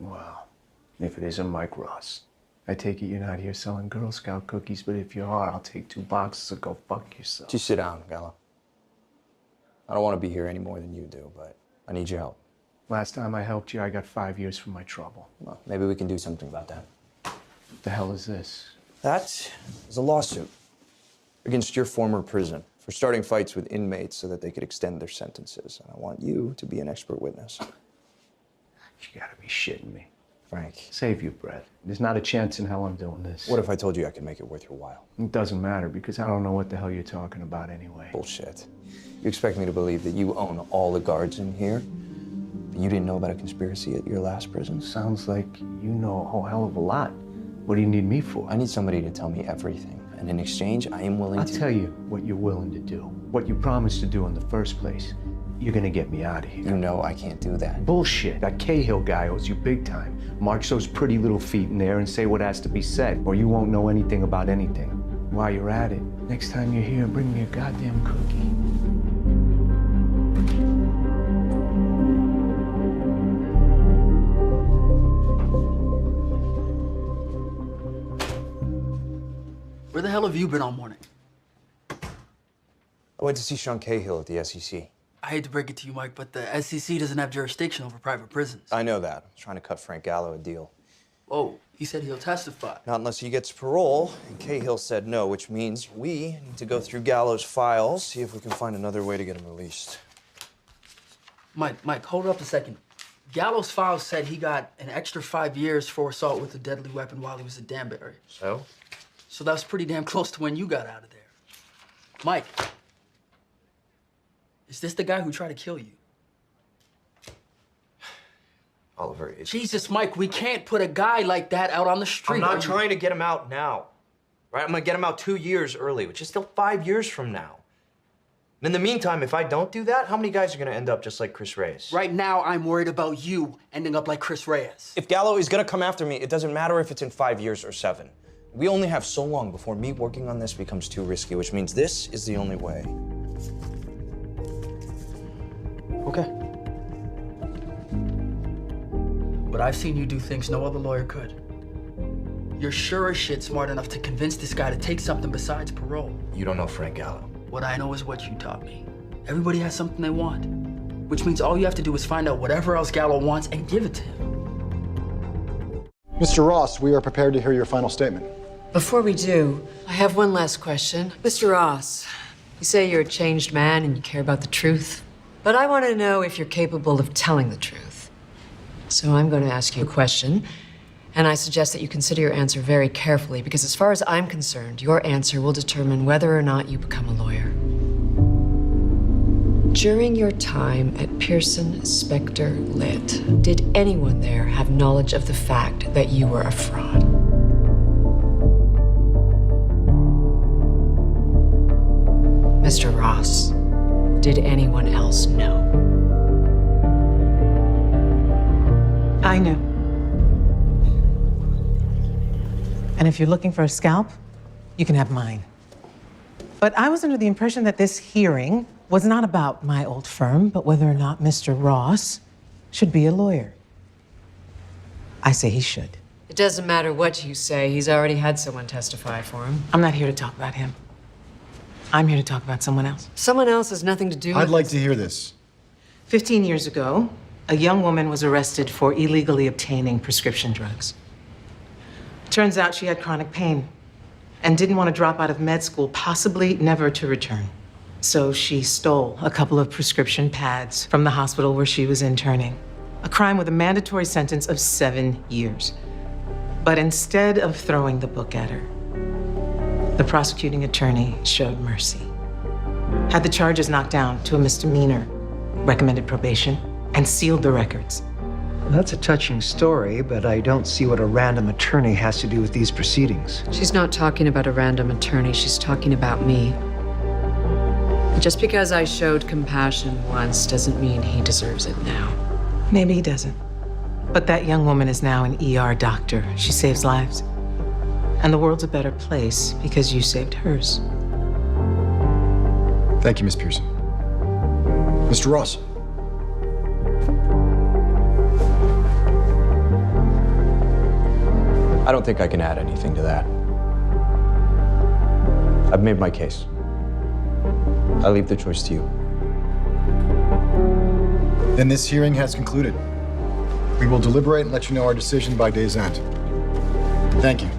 Well, if it isn't Mike Ross, I take it you're not here selling Girl Scout cookies, but if you are, I'll take 2 boxes and go fuck yourself. Just sit down, Gallo. I don't want to be here any more than you do, but I need your help. Last time I helped you, I got 5 years for my trouble. Well, maybe we can do something about that. What the hell is this? That is a lawsuit against your former prison for starting fights with inmates so that they could extend their sentences. And I want you to be an expert witness. You gotta be shitting me. Frank. Save your breath. There's not a chance in hell I'm doing this. What if I told you I could make it worth your while? It doesn't matter, because I don't know what the hell you're talking about anyway. Bullshit. You expect me to believe that you own all the guards in here? That you didn't know about a conspiracy at your last prison? Sounds like you know a whole hell of a lot. What do you need me for? I need somebody to tell me everything. And in exchange, I am willing to... I'll tell you what you're willing to do. What you promised to do in the first place. You're gonna get me out of here. You know I can't do that. Bullshit. That Cahill guy owes you big time. March those pretty little feet in there and say what has to be said, or you won't know anything about anything. While you're at it, next time you're here, bring me a goddamn cookie. Where the hell have you been all morning? I went to see Sean Cahill at the SEC. I hate to break it to you, Mike, but the SEC doesn't have jurisdiction over private prisons. I know that. I'm trying to cut Frank Gallo a deal. Oh, he said he'll testify. Not unless he gets parole, and Cahill said no, which means we need to go through Gallo's files, see if we can find another way to get him released. Mike, hold up a second. Gallo's files said he got an extra 5 years for assault with a deadly weapon while he was at Danbury. So? So that was pretty damn close to when you got out of there. Mike, is this the guy who tried to kill you? Oliver, it's... Jesus, Mike, we can't put a guy like that out on the street. I'm not trying to get him out now, right? I'm gonna get him out 2 years early, which is still 5 years from now. And in the meantime, if I don't do that, how many guys are gonna end up just like Chris Reyes? Right now, I'm worried about you ending up like Chris Reyes. If Gallo is gonna come after me, it doesn't matter if it's in 5 years or 7. We only have so long before me working on this becomes too risky, which means this is the only way. Okay. But I've seen you do things no other lawyer could. You're sure as shit smart enough to convince this guy to take something besides parole. You don't know Frank Gallo. What I know is what you taught me. Everybody has something they want, which means all you have to do is find out whatever else Gallo wants and give it to him. Mr. Ross, we are prepared to hear your final statement. Before we do, I have one last question. Mr. Ross, you say you're a changed man and you care about the truth, but I want to know if you're capable of telling the truth. So I'm going to ask you a question, and I suggest that you consider your answer very carefully, because as far as I'm concerned, your answer will determine whether or not you become a lawyer. During your time at Pearson Specter Lit, did anyone there have knowledge of the fact that you were a fraud? Mr. Ross, did anyone else know? I knew. And if you're looking for a scalp, you can have mine. But I was under the impression that this hearing was not about my old firm, but whether or not Mr. Ross should be a lawyer. I say he should. It doesn't matter what you say. He's already had someone testify for him. I'm not here to talk about him. I'm here to talk about someone else. Someone else has nothing to do with I'd like this. to hear this. 15 years ago, a young woman was arrested for illegally obtaining prescription drugs. Turns out she had chronic pain and didn't want to drop out of med school, possibly never to return. So she stole a couple of prescription pads from the hospital where she was interning. A crime with a mandatory sentence of 7 years. But instead of throwing the book at her, the prosecuting attorney showed mercy. Had the charges knocked down to a misdemeanor, recommended probation, and sealed the records. That's a touching story, but I don't see what a random attorney has to do with these proceedings. She's not talking about a random attorney. She's talking about me. Just because I showed compassion once doesn't mean he deserves it now. Maybe he doesn't. But that young woman is now an ER doctor. She saves lives. And the world's a better place because you saved hers. Thank you, Miss Pearson. Mr. Ross. I don't think I can add anything to that. I've made my case. I leave the choice to you. Then this hearing has concluded. We will deliberate and let you know our decision by day's end. Thank you.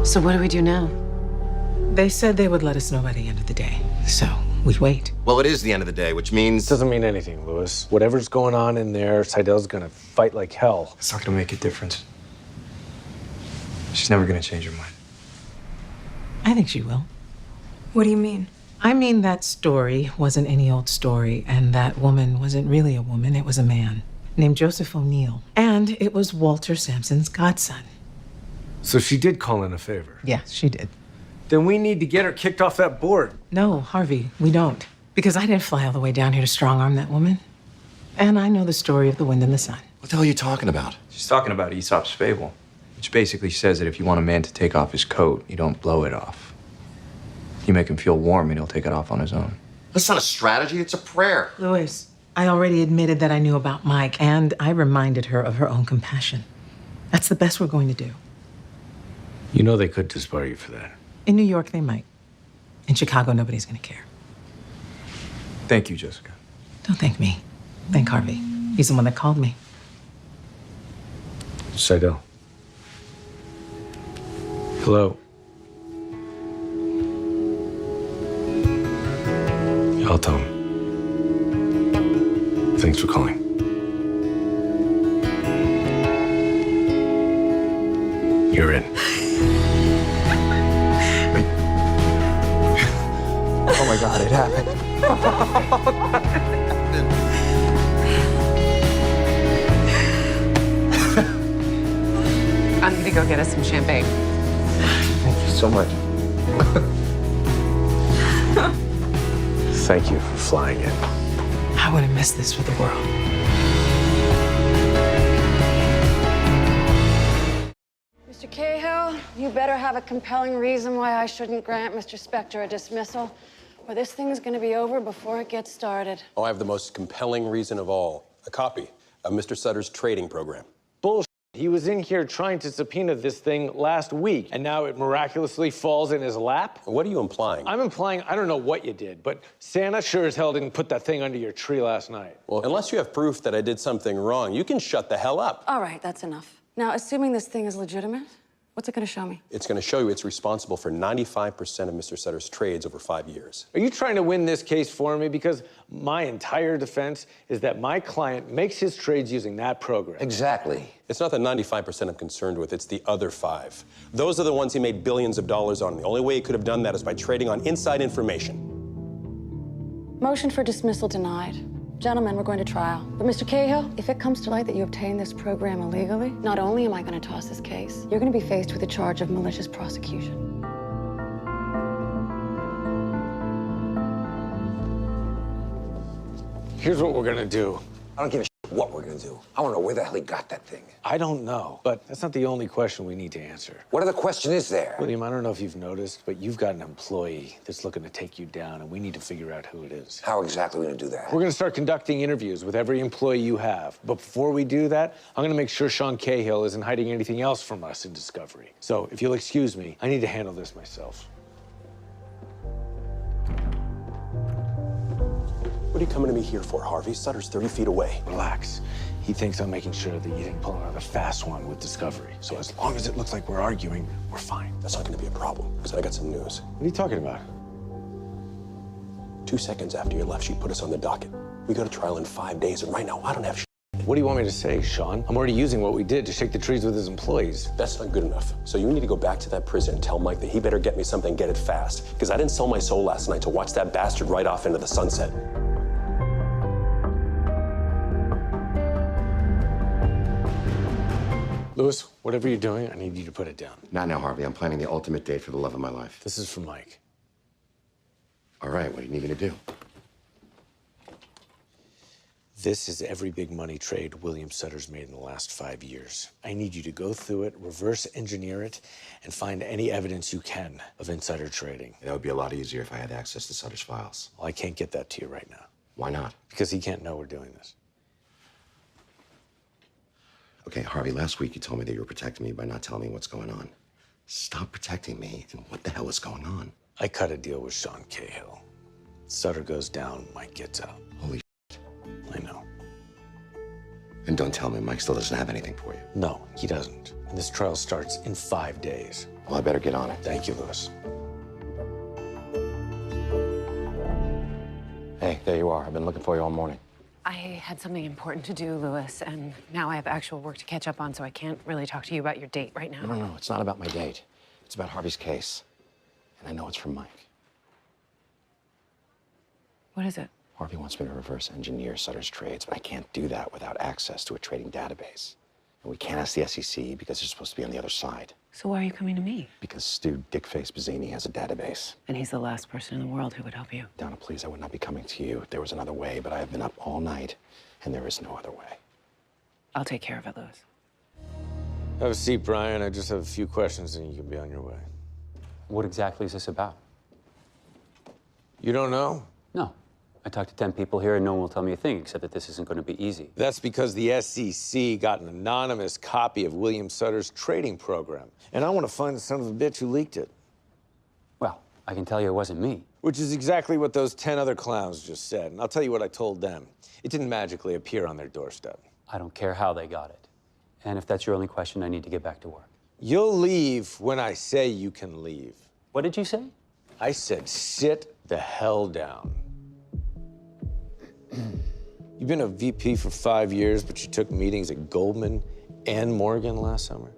So what do we do now? They said they would let us know by the end of the day, so we wait. Well, it is the end of the day, which means... Doesn't mean anything, Lewis. Whatever's going on in there, Seidel's gonna fight like hell. It's not gonna make a difference. She's never gonna change her mind. I think she will. What do you mean? I mean, that story wasn't any old story, and that woman wasn't really a woman, it was a man named Joseph O'Neill. And it was Walter Sampson's godson. So she did call in a favor. Yeah, she did. Then we need to get her kicked off that board. No, Harvey, we don't. Because I didn't fly all the way down here to strong-arm that woman. And I know the story of the wind and the sun. What the hell are you talking about? She's talking about Aesop's fable, which basically says that if you want a man to take off his coat, you don't blow it off. You make him feel warm and he'll take it off on his own. That's not a strategy, it's a prayer. Louis, I already admitted that I knew about Mike, and I reminded her of her own compassion. That's the best we're going to do. You know they could disbar you for that. In New York, they might. In Chicago, nobody's gonna care. Thank you, Jessica. Don't thank me. Thank Harvey. He's the one that called me. Seidel. Hello. I'll tell him. Thanks for calling. You're in. Oh my God, it happened. I'm gonna go get us some champagne. Thank you so much. Thank you for flying in. I wouldn't miss this for the world. Mr. Cahill, you better have a compelling reason why I shouldn't grant Mr. Specter a dismissal, or this thing's gonna be over before it gets started. Oh, I have the most compelling reason of all. A copy of Mr. Sutter's trading program. Bullshit. He was in here trying to subpoena this thing last week, and now it miraculously falls in his lap? What are you implying? I'm implying I don't know what you did, but Santa sure as hell didn't put that thing under your tree last night. Well, unless you have proof that I did something wrong, you can shut the hell up. All right, that's enough. Now, assuming this thing is legitimate, what's it gonna show me? It's going to show you it's responsible for 95% of Mr. Sutter's trades over 5 years. Are you trying to win this case for me? Because my entire defense is that my client makes his trades using that program. Exactly. It's not the 95% I'm concerned with, it's the other 5. Those are the ones he made billions of dollars on. The only way he could have done that is by trading on inside information. Motion for dismissal denied. Gentlemen, we're going to trial. But Mr. Cahill, if it comes to light that you obtained this program illegally, not only am I going to toss this case, you're going to be faced with a charge of malicious prosecution. Here's what we're gonna do. I don't give a shit what we're gonna do. I want to know where the hell he got that thing. I don't know, but that's not the only question we need to answer. What other question is there? William, I don't know if you've noticed, but you've got an employee that's looking to take you down, and we need to figure out who it is. How exactly are we gonna do that? We're gonna start conducting interviews with every employee you have. But before we do that, I'm gonna make sure Sean Cahill isn't hiding anything else from us in Discovery. So if you'll excuse me, I need to handle this myself. What are you coming to me here for, Harvey? Sutter's 30 feet away. Relax. He thinks I'm making sure that you didn't pull another fast one with Discovery. So as long as it looks like we're arguing, we're fine. That's not going to be a problem, because I got some news. What are you talking about? 2 seconds after you left, she put us on the docket. We go to trial in 5 days, and right now, I don't have shit. What do you want me to say, Sean? I'm already using what we did to shake the trees with his employees. That's not good enough. So you need to go back to that prison and tell Mike that he better get me something, get it fast. Because I didn't sell my soul last night to watch that bastard ride off into the sunset. Lewis, whatever you're doing, I need you to put it down. Not now, Harvey. I'm planning the ultimate date for the love of my life. This is for Mike. All right, what do you need me to do? This is every big money trade William Sutter's made in the last 5 years. I need you to go through it, reverse engineer it, and find any evidence you can of insider trading. That would be a lot easier if I had access to Sutter's files. Well, I can't get that to you right now. Why not? Because he can't know we're doing this. Okay, Harvey, last week you told me that you were protecting me by not telling me what's going on. Stop protecting me, and what the hell is going on? I cut a deal with Sean Cahill. Sutter goes down, Mike gets out. Holy I know. And don't tell me Mike still doesn't have anything for you. No, he doesn't. And this trial starts in 5 days. Well, I better get on it. Thank you, Louis. Hey, there you are. I've been looking for you all morning. I had something important to do, Louis, and now I have actual work to catch up on, so I can't really talk to you about your date right now. No, it's not about my date. It's about Harvey's case. And I know it's from Mike. What is it? Harvey wants me to reverse engineer Sutter's trades, but I can't do that without access to a trading database. And we can't ask the SEC because they're supposed to be on the other side. So why are you coming to me? Because Stu Dickface Bazzini has a database. And he's the last person in the world who would help you. Donna, please, I would not be coming to you if there was another way, but I have been up all night, and there is no other way. I'll take care of it, Louis. Have a seat, Brian. I just have a few questions and you can be on your way. What exactly is this about? You don't know? No. I talked to 10 people here and no one will tell me a thing except that this isn't going to be easy. That's because the SEC got an anonymous copy of William Sutter's trading program. And I want to find the son of a bitch who leaked it. Well, I can tell you it wasn't me. Which is exactly what those 10 other clowns just said. And I'll tell you what I told them. It didn't magically appear on their doorstep. I don't care how they got it. And if that's your only question, I need to get back to work. You'll leave when I say you can leave. What did you say? I said sit the hell down. You've been a VP for 5 years, but you took meetings at Goldman and Morgan last summer?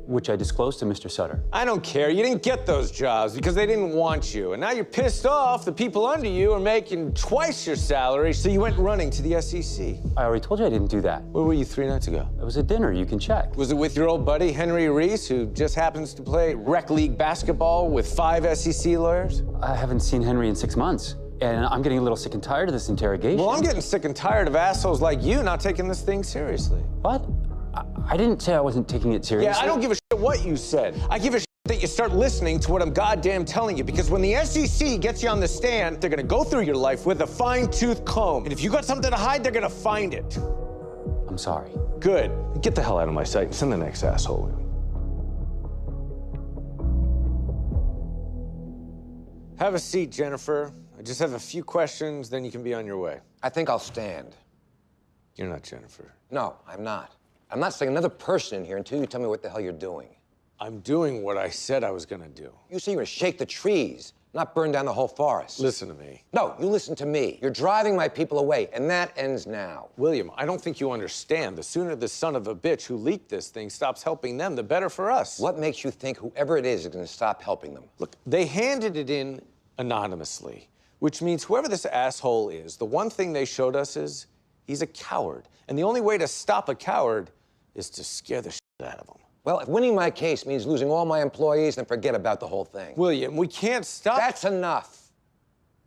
Which I disclosed to Mr. Sutter. I don't care. You didn't get those jobs because they didn't want you. And now you're pissed off the people under you are making twice your salary, so you went running to the SEC. I already told you I didn't do that. Where were you 3 nights ago? It was a dinner. You can check. Was it with your old buddy, Henry Reese, who just happens to play rec league basketball with 5 SEC lawyers? I haven't seen Henry in 6 months. And I'm getting a little sick and tired of this interrogation. Well, I'm getting sick and tired of assholes like you not taking this thing seriously. What? I didn't say I wasn't taking it seriously. Yeah, I don't give a shit what you said. I give a shit that you start listening to what I'm goddamn telling you, because when the SEC gets you on the stand, they're gonna go through your life with a fine-tooth comb. And if you got something to hide, they're gonna find it. I'm sorry. Good. Get the hell out of my sight and send the next asshole in. Have a seat, Jennifer. I just have a few questions, then you can be on your way. I think I'll stand. You're not Jennifer. No, I'm not. I'm not saying another person in here until you tell me what the hell you're doing. I'm doing what I said I was gonna do. You say you're gonna shake the trees, not burn down the whole forest. Listen to me. No, you listen to me. You're driving my people away, and that ends now. William, I don't think you understand. The sooner the son of a bitch who leaked this thing stops helping them, the better for us. What makes you think whoever it is gonna stop helping them? Look, they handed it in anonymously, which means whoever this asshole is, the one thing they showed us is he's a coward. And the only way to stop a coward is to scare the shit out of him. Well, if winning my case means losing all my employees, then forget about the whole thing. William, we can't stop. That's enough.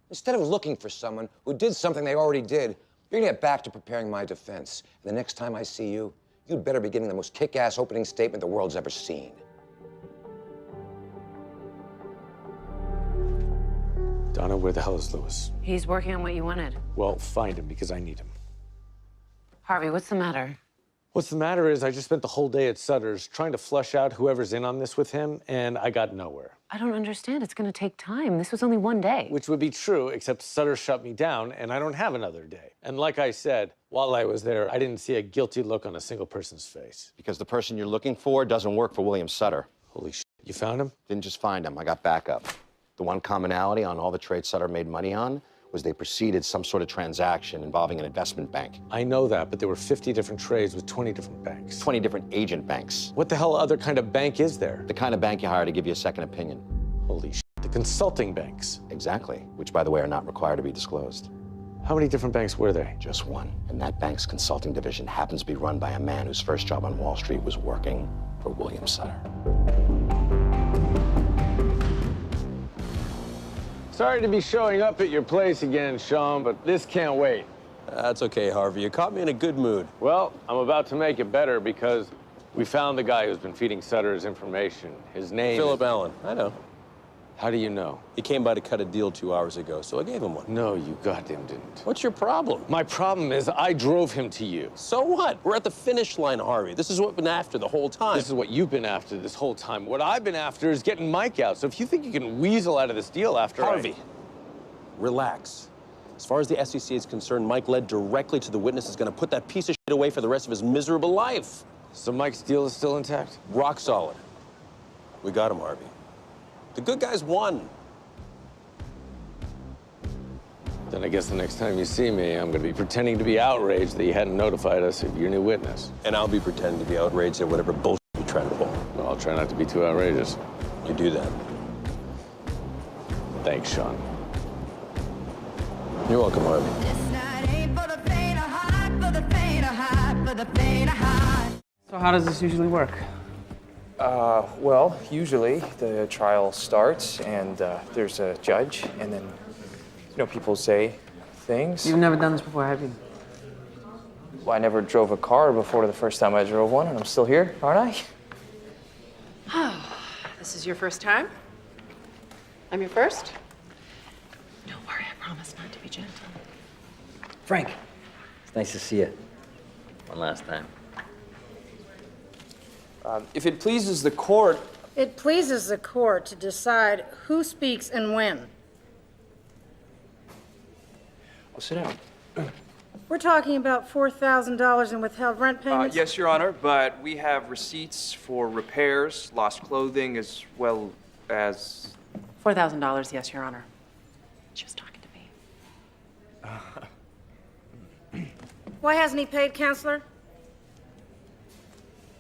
Instead of looking for someone who did something they already did, you're gonna get back to preparing my defense. And the next time I see you, you'd better be getting the most kick-ass opening statement the world's ever seen. Donna, where the hell is Louis? He's working on what you wanted. Well, find him, because I need him. Harvey, what's the matter? What's the matter is I just spent the whole day at Sutter's trying to flush out whoever's in on this with him, and I got nowhere. I don't understand. It's going to take time. This was only 1 day. Which would be true, except Sutter shut me down, and I don't have another day. And like I said, while I was there, I didn't see a guilty look on a single person's face. Because the person you're looking for doesn't work for William Sutter. Holy shit. You found him? Didn't just find him. I got backup. The one commonality on all the trades Sutter made money on was they preceded some sort of transaction involving an investment bank. I know that, but there were 50 different trades with 20 different banks. 20 different agent banks. What the hell other kind of bank is there? The kind of bank you hire to give you a second opinion. Holy shit. The consulting banks. Exactly, which, by the way, are not required to be disclosed. How many different banks were there? Just one. And that bank's consulting division happens to be run by a man whose first job on Wall Street was working for William Sutter. Sorry to be showing up at your place again, Sean, but this can't wait. That's okay, Harvey. You caught me in a good mood. Well, I'm about to make it better because we found the guy who's been feeding Sutter his information. His name Philip is... Allen. I know. How do you know? He came by to cut a deal 2 hours ago, so I gave him one. No, you goddamn didn't. What's your problem? My problem is I drove him to you. So what? We're at the finish line, Harvey. This is what we've been after the whole time. This is what you've been after this whole time. What I've been after is getting Mike out. So if you think you can weasel out of this deal after Harvey, relax. As far as the SEC is concerned, Mike led directly to the witness is going to put that piece of shit away for the rest of his miserable life. So Mike's deal is still intact? Rock solid. We got him, Harvey. The good guys won. Then I guess the next time you see me, I'm going to be pretending to be outraged that you hadn't notified us of your new witness. And I'll be pretending to be outraged at whatever bullshit you're trying to pull. Well, I'll try not to be too outrageous. You do that. Thanks, Sean. You're welcome, Harvey. So how does this usually work? Well, usually the trial starts and there's a judge and then, people say things. You've never done this before, have you? Well, I never drove a car before the first time I drove one and I'm still here, aren't I? Oh, this is your first time? I'm your first? Don't worry, I promise not to be gentle. Frank, it's nice to see you. One last time. If it pleases the court... It pleases the court to decide who speaks and when. I'll sit down. We're talking about $4,000 in withheld rent payments? Yes, Your Honor, but we have receipts for repairs, lost clothing, as well as... $4,000, yes, Your Honor. She was talking to me. Why hasn't he paid, Counselor?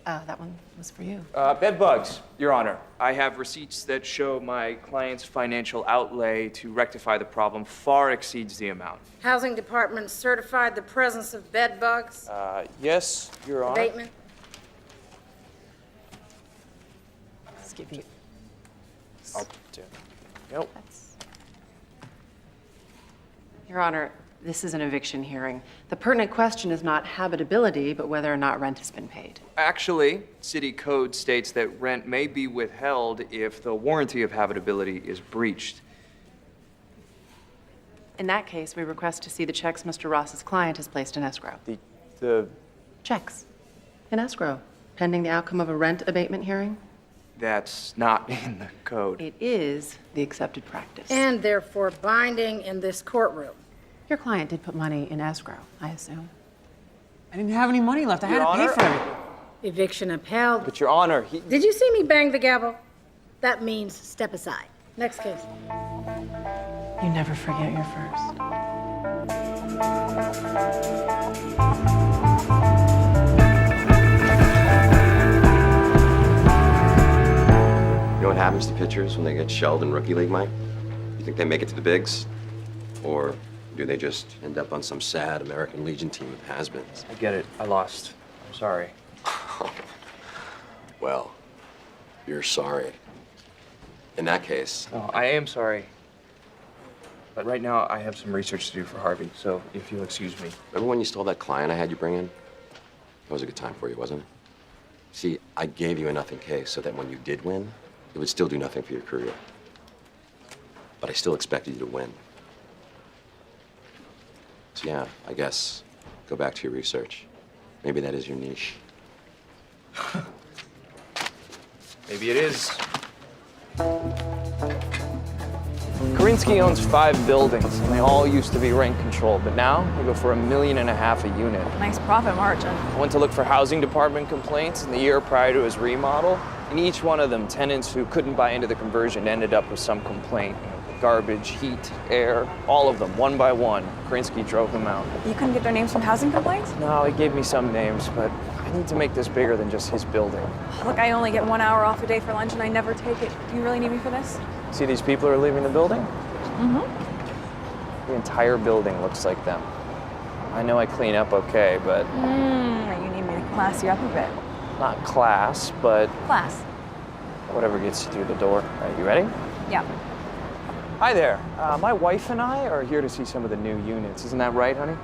That one was for you. Bed bugs, Your Honor. I have receipts that show my client's financial outlay to rectify the problem far exceeds the amount. Housing Department certified the presence of bed bugs? Yes, Your Honor. Abatement? Let's give you... I'll do. Nope. Your Honor, this is an eviction hearing. The pertinent question is not habitability, but whether or not rent has been paid. Actually, city code states that rent may be withheld if the warranty of habitability is breached. In that case, we request to see the checks Mr. Ross's client has placed in escrow. The Checks in escrow, pending the outcome of a rent abatement hearing? That's not in the code. It is the accepted practice. And therefore binding in this courtroom. Your client did put money in escrow, I assume. I didn't have any money left. I had Your to pay Honor? for everything. Eviction upheld. But Your Honor, Did you see me bang the gavel? That means step aside. Next case. You never forget your first. You know what happens to pitchers when they get shelled in rookie league, Mike? You think they make it to the bigs? Or do they just end up on some sad American Legion team of has-beens? I get it. I lost. I'm sorry. Well, you're sorry. In that case... No, I am sorry. But right now, I have some research to do for Harvey, so if you'll excuse me. Remember when you stole that client I had you bring in? That was a good time for you, wasn't it? See, I gave you a nothing case so that when you did win, it would still do nothing for your career. But I still expected you to win. So yeah, I guess go back to your research. Maybe that is your niche. Maybe it is. Karinsky owns 5 buildings, and they all used to be rent controlled, but now they go for $1.5 million a unit. Nice profit margin. I went to look for housing department complaints in the year prior to his remodel. In each one of them, tenants who couldn't buy into the conversion ended up with some complaint. Garbage, heat, air, all of them, one by one. Karinsky drove them out. You couldn't get their names from housing complaints? No, he gave me some names, but I need to make this bigger than just his building. Look, I only get 1 hour off a day for lunch and I never take it. Do you really need me for this? See these people who are leaving the building? Mm-hmm. The entire building looks like them. I know I clean up okay, but... You need me to class you up a bit. Not class, but... Class. Whatever gets you through the door. Are you ready? Yeah. Hi there. My wife and I are here to see some of the new units. Isn't that right, honey?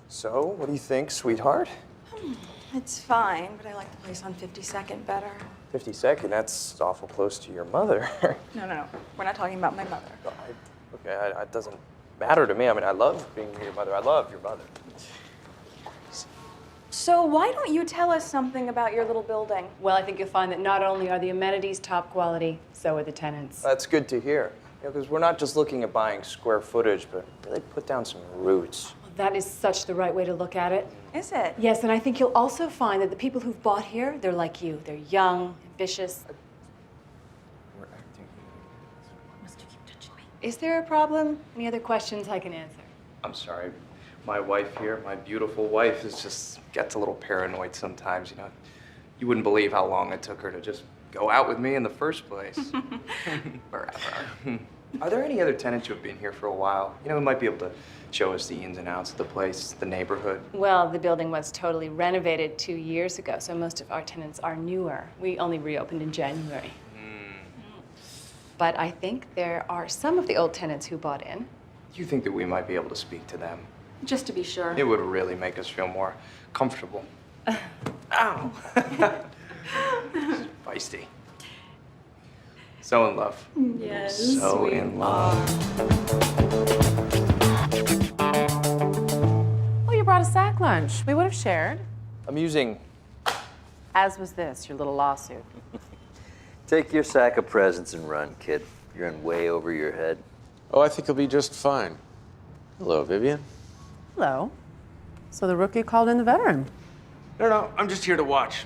So, what do you think, sweetheart? It's fine, but I like the place on 52nd better. 52nd, that's awful close to your mother. No. We're not talking about my mother. Okay, it doesn't matter to me. I mean, I love being your mother. I love your mother. So why don't you tell us something about your little building? Well, I think you'll find that not only are the amenities top quality, so are the tenants. That's good to hear. Because we're not just looking at buying square footage, but really put down some roots. Well, that is such the right way to look at it. Is it? Yes, and I think you'll also find that the people who've bought here, they're like you. They're young, ambitious. Is there a problem? Any other questions I can answer? I'm sorry. My wife here, my beautiful wife, gets a little paranoid sometimes, you know. You wouldn't believe how long it took her to just go out with me in the first place. Forever. Are there any other tenants who have been here for a while? You know, who might be able to show us the ins and outs of the place, the neighborhood? Well, the building was totally renovated 2 years ago, so most of our tenants are newer. We only reopened in January. But I think there are some of the old tenants who bought in. Do you think that we might be able to speak to them? Just to be sure. It would really make us feel more comfortable. Ow! Feisty. So in love. Yes. So in love. Well, you brought a sack lunch. We would have shared. Amusing. As was this, your little lawsuit. Take your sack of presents and run, kid. You're in way over your head. Oh, I think he'll be just fine. Hello, Vivian. Hello. So the rookie called in the veteran. No, I'm just here to watch.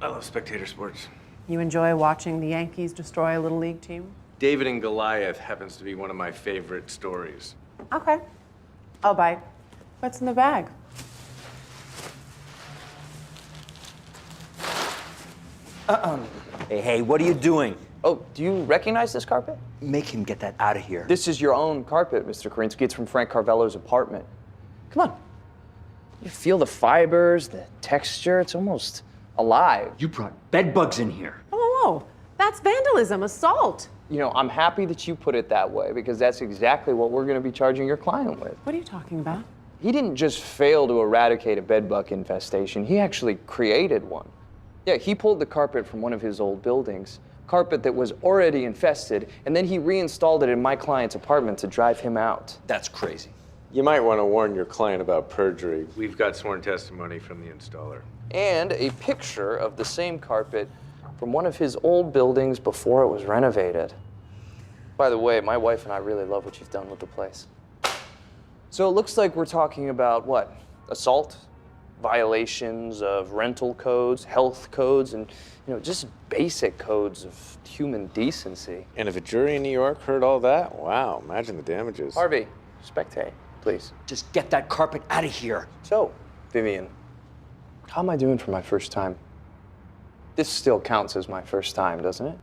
I love spectator sports. You enjoy watching the Yankees destroy a Little League team? David and Goliath happens to be one of my favorite stories. Okay. I'll bite. What's in the bag? Hey, what are you doing? Oh, do you recognize this carpet? Make him get that out of here. This is your own carpet, Mr. Karinsky. It's from Frank Carvello's apartment. Come on. You feel the fibers, the texture. It's almost alive. You brought bed bugs in here. Whoa. That's vandalism, assault. You know, I'm happy that you put it that way because that's exactly what we're going to be charging your client with. What are you talking about? He didn't just fail to eradicate a bedbug infestation. He actually created one. Yeah, he pulled the carpet from one of his old buildings, carpet that was already infested, and then he reinstalled it in my client's apartment to drive him out. That's crazy. You might want to warn your client about perjury. We've got sworn testimony from the installer. And a picture of the same carpet from one of his old buildings before it was renovated. By the way, my wife and I really love what you've done with the place. So it looks like we're talking about what? Assault? Violations of rental codes, health codes, and just basic codes of human decency. And if a jury in New York heard all that, wow, imagine the damages. Harvey Specter, please. Just get that carpet out of here. So, Vivian, how am I doing for my first time? This still counts as my first time, doesn't it?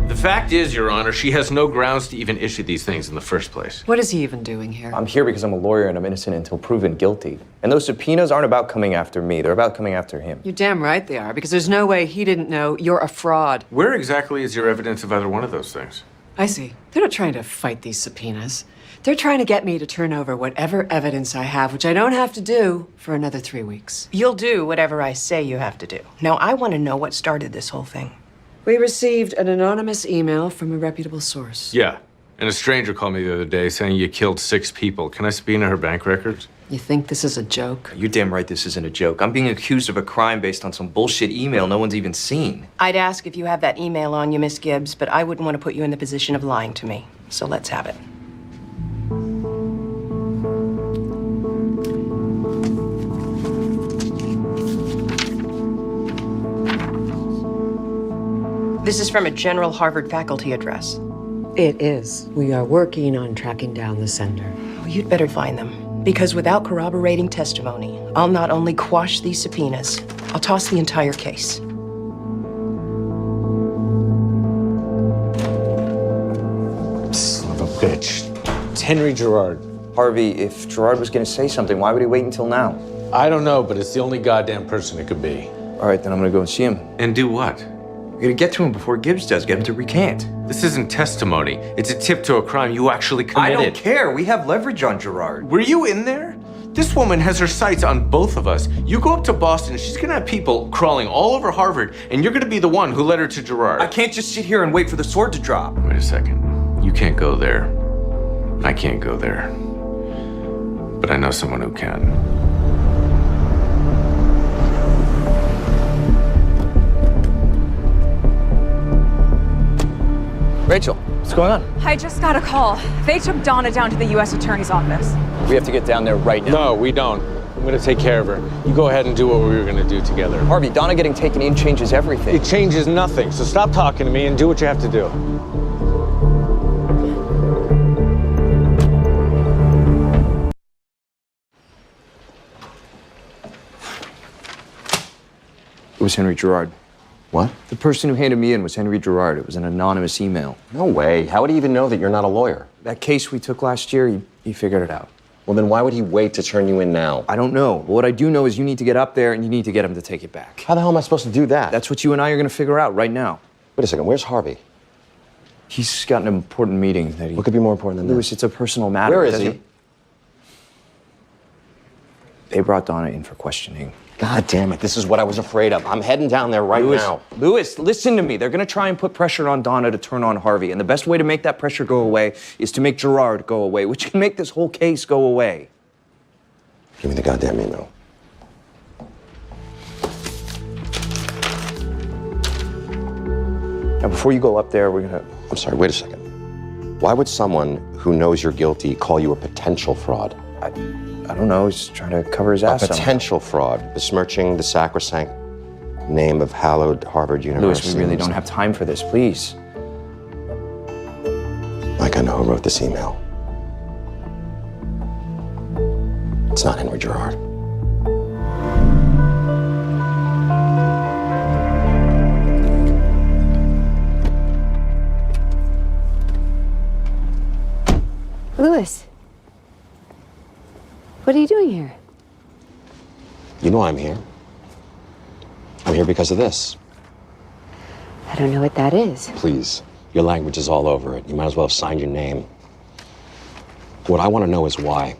The fact is, Your Honor, she has no grounds to even issue these things in the first place. What is he even doing here? I'm here because I'm a lawyer and I'm innocent until proven guilty. And those subpoenas aren't about coming after me, they're about coming after him. You're damn right they are, because there's no way he didn't know you're a fraud. Where exactly is your evidence of either one of those things? I see. They're not trying to fight these subpoenas. They're trying to get me to turn over whatever evidence I have, which I don't have to do for another 3 weeks. You'll do whatever I say you have to do. Now, I want to know what started this whole thing. We received an anonymous email from a reputable source. Yeah. And a stranger called me the other day saying you killed 6 people. Can I subpoena her bank records? You think this is a joke? You're damn right this isn't a joke. I'm being accused of a crime based on some bullshit email no one's even seen. I'd ask if you have that email on you, Miss Gibbs, but I wouldn't want to put you in the position of lying to me. So let's have it. This is from a general Harvard faculty address. It is. We are working on tracking down the sender. Well, you'd better find them, because without corroborating testimony, I'll not only quash these subpoenas, I'll toss the entire case. Son of a bitch. It's Henry Gerard. Harvey, if Gerard was gonna say something, why would he wait until now? I don't know, but it's the only goddamn person it could be. All right, then I'm gonna go and see him. And do what? We gotta get to him before Gibbs does, get him to recant. This isn't testimony. It's a tip to a crime you actually committed. I don't care. We have leverage on Gerard. Were you in there? This woman has her sights on both of us. You go up to Boston, she's gonna have people crawling all over Harvard, and you're gonna be the one who led her to Gerard. I can't just sit here and wait for the sword to drop. Wait a second. You can't go there. I can't go there. But I know someone who can. Rachel, what's going on? I just got a call. They took Donna down to the U.S. Attorney's office. We have to get down there right now. No, we don't. I'm gonna take care of her. You go ahead and do what we were gonna do together. Harvey, Donna getting taken in changes everything. It changes nothing, so stop talking to me and do what you have to do. It was Henry Gerard. What? The person who handed me in was Henry Gerard. It was an anonymous email. No way. How would he even know that you're not a lawyer? That case we took last year, he figured it out. Well, then why would he wait to turn you in now? I don't know. But what I do know is you need to get up there and you need to get him to take it back. How the hell am I supposed to do that? That's what you and I are going to figure out right now. Wait a second. Where's Harvey? He's got an important meeting that he... What could be more important than Louis, that? it's a personal matter. Where is he? They brought Donna in for questioning. God damn it. This is what I was afraid of. I'm heading down there right now. Louis, listen to me. They're going to try and put pressure on Donna to turn on Harvey. And the best way to make that pressure go away is to make Gerard go away, which can make this whole case go away. Give me the goddamn email. Now, before you go up there, we're going to... I'm sorry, wait a second. Why would someone who knows you're guilty call you a potential fraud? I don't know. He's trying to cover his ass. A potential fraud, besmirching the sacrosanct name of hallowed Harvard University. Louis, we really don't have time for this, please. Mike, I know who wrote this email. It's not Henry Gerard. Louis, what are you doing here? You know I'm here. I'm here because of this. I don't know what that is. Please, your language is all over it. You might as well have signed your name. What I want to know is why.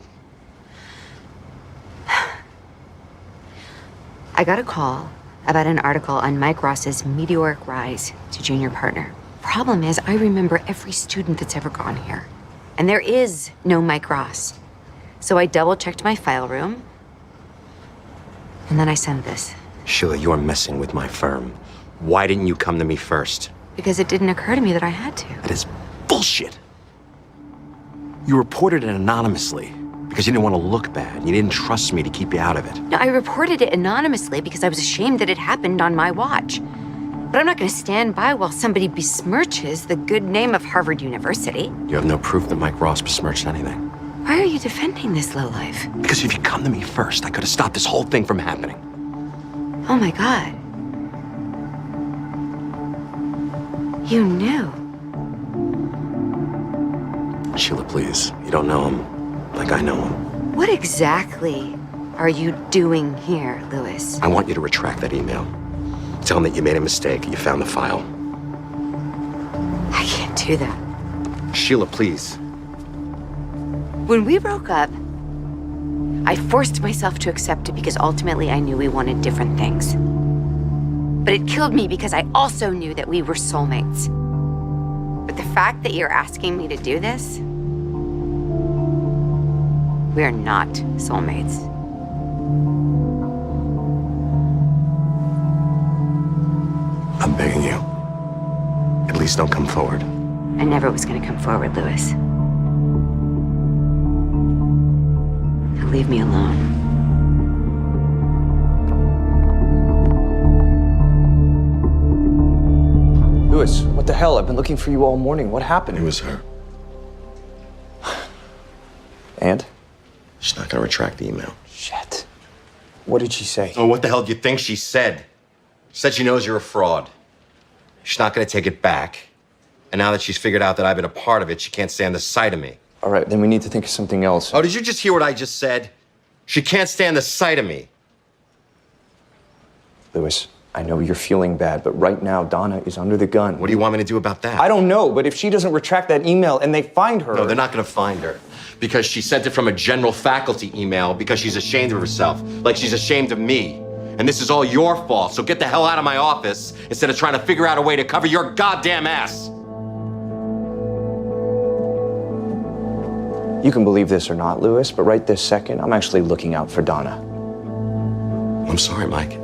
I got a call about an article on Mike Ross's meteoric rise to junior partner. Problem is, I remember every student that's ever gone here. And there is no Mike Ross. So I double-checked my file room, and then I sent this. Sheila, you are messing with my firm. Why didn't you come to me first? Because it didn't occur to me that I had to. That is bullshit. You reported it anonymously because you didn't want to look bad. You didn't trust me to keep you out of it. No, I reported it anonymously because I was ashamed that it happened on my watch. But I'm not going to stand by while somebody besmirches the good name of Harvard University. You have no proof that Mike Ross besmirched anything. Why are you defending this lowlife? Because if you come to me first, I could have stopped this whole thing from happening. Oh my God. You knew. Sheila, please. You don't know him like I know him. What exactly are you doing here, Louis? I want you to retract that email. Tell him that you made a mistake. You found the file. I can't do that. Sheila, please. When we broke up, I forced myself to accept it because ultimately I knew we wanted different things. But it killed me because I also knew that we were soulmates. But the fact that you're asking me to do this, we're not soulmates. I'm begging you. At least don't come forward. I never was going to come forward, Louis. Now leave me alone. Louis, what the hell? I've been looking for you all morning. What happened? It was her. And? She's not gonna retract the email. Shit. What did she say? Oh, what the hell do you think she said? She said she knows you're a fraud. She's not gonna take it back. And now that she's figured out that I've been a part of it, she can't stand the sight of me. All right, then we need to think of something else. Oh, did you just hear what I just said? She can't stand the sight of me. Louis, I know you're feeling bad, but right now, Donna is under the gun. What do you want me to do about that? I don't know, but if she doesn't retract that email and they find her... No, they're not gonna find her. Because she sent it from a general faculty email because she's ashamed of herself. Like she's ashamed of me. And this is all your fault, so get the hell out of my office instead of trying to figure out a way to cover your goddamn ass. You can believe this or not, Lewis, but right this second, I'm actually looking out for Donna. I'm sorry, Mike.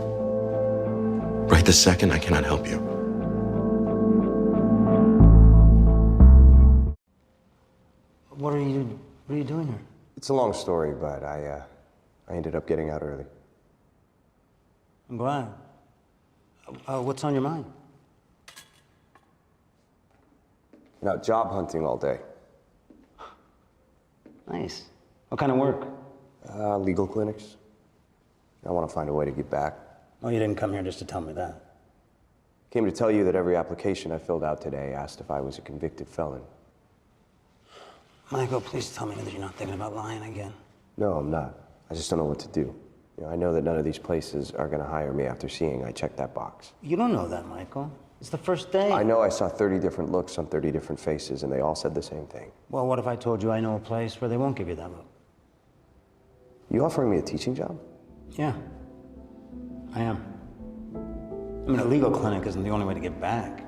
Right this second, I cannot help you. What are you doing here? It's a long story, but I ended up getting out early. I'm glad. What's on your mind? Now, job hunting all day. Nice. What kind of work? Legal clinics. I want to find a way to get back. Oh, you didn't come here just to tell me that. Came to tell you that every application I filled out today asked if I was a convicted felon. Michael, please tell me that you're not thinking about lying again. No, I'm not. I just don't know what to do. You know, I know that none of these places are going to hire me after seeing I checked that box. You don't know that, Michael. It's the first day. I know I saw 30 different looks on 30 different faces, and they all said the same thing. Well, what if I told you I know a place where they won't give you that look? You offering me a teaching job? Yeah, I am. I mean, a legal clinic isn't the only way to get back.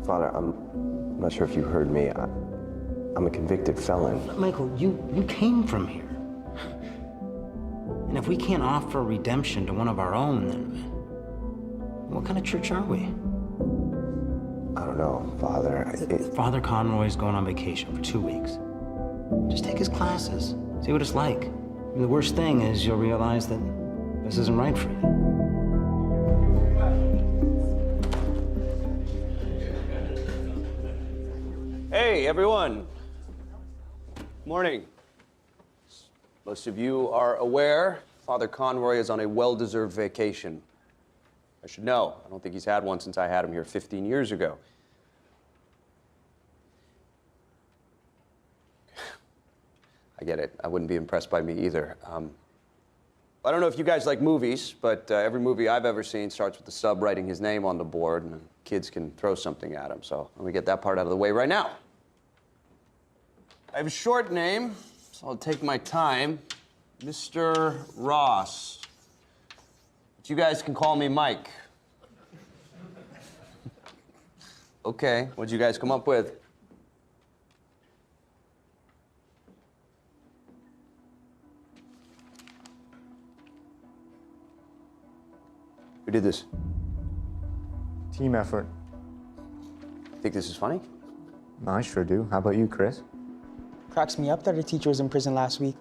Father, I'm not sure if you heard me. I'm a convicted felon. Michael, you came from here. And if we can't offer redemption to one of our own, then what kind of church are we? I don't know, Father. Father Conroy's going on vacation for 2 weeks. Just take his classes. See what it's like. I mean, the worst thing is you'll realize that this isn't right for you. Hey, everyone. Morning. Most of you are aware Father Conroy is on a well-deserved vacation. I should know. I don't think he's had one since I had him here 15 years ago. I get it. I wouldn't be impressed by me either. I don't know if you guys like movies, but every movie I've ever seen starts with the sub writing his name on the board, and the kids can throw something at him. So let me get that part out of the way right now. I have a short name, so I'll take my time. Mr. Ross. But you guys can call me Mike. Okay, what'd you guys come up with? Who did this? Team effort. Think this is funny? I sure do. How about you, Chris? Cracks me up that her teacher was in prison last week.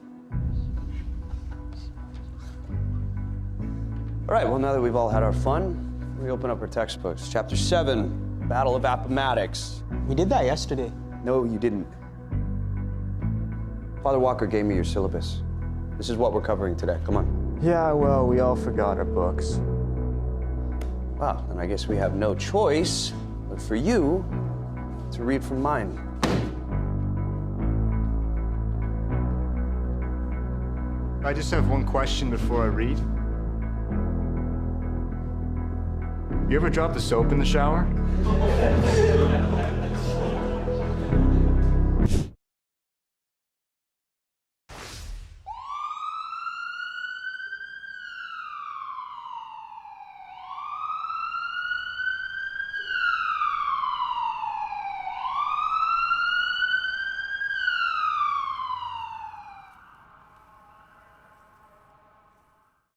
All right, well, now that we've all had our fun, we open up our textbooks. Chapter 7, Battle of Appomattox. We did that yesterday. No, you didn't. Father Walker gave me your syllabus. This is what we're covering today. Come on. Yeah, well, we all forgot our books. Well, then I guess we have no choice but for you to read from mine. I just have one question before I read. You ever drop the soap in the shower?